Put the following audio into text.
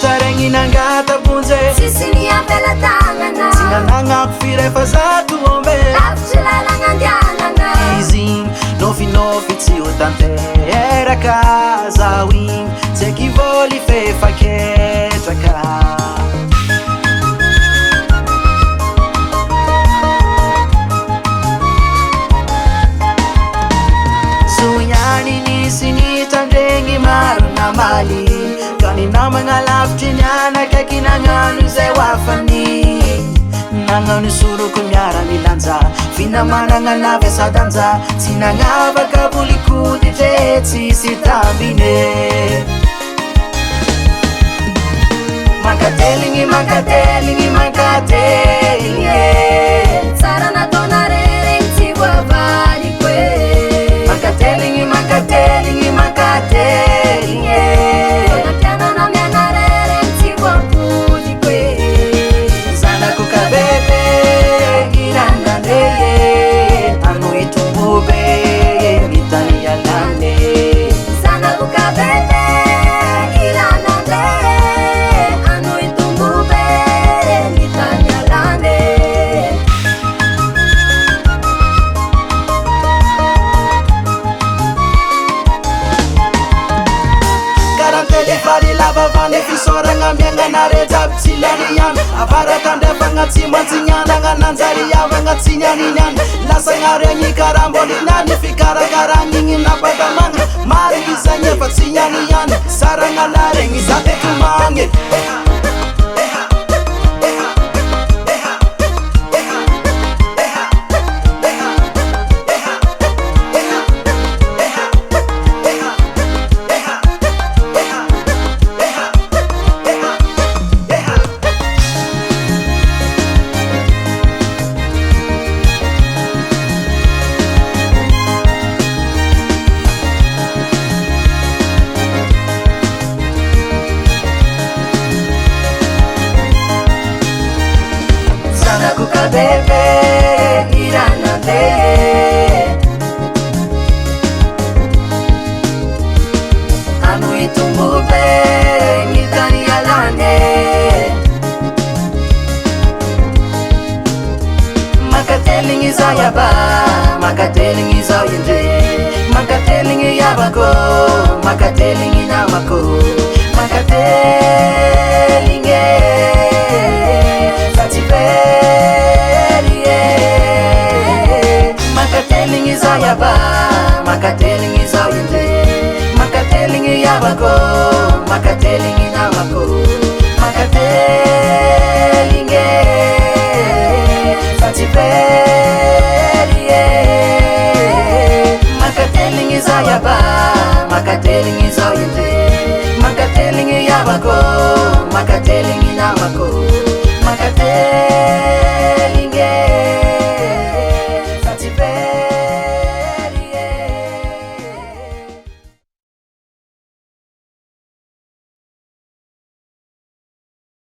Taregny nangata bonje sisiny ampela tagnana tsy nanagnaky firy efa zato ombe lavitry lalagna andianana izy igny nofinofy tsy ho tanteraka zaho igny tsy aiky voly fefaketraka soiany nisy nitandregny maro namaly Kani namana lavitry nianakaiky nagnano izay hoafany nagnano soroko miara milanja finamanagna navy asadanja tsy nagnavaka bolikoditry tsisy tambine mankateligny mankateligny mankateligny tsara nataonare regny tsy voavaliko e mankateligny mankateligny mankateligny fisoragna mianganare jiaby tsy liany ihany avaraka andrefagna tsy mantsignanagna nanjary havagna tsy nianiniany lasagnareny karambolignany fikarakaragny napatamagna marigny zagny efa tsy niany ihany saragnalareny zatetomagny bebe iranande anu itumbube ngitani alane makatelingi zayaba makatelingi zayende makatelingi yabako makatelingi namako makatelingi satibe makatelingi zayaba makatelingi zayende makatelingi yabako makatelingi namako makatelingi satibe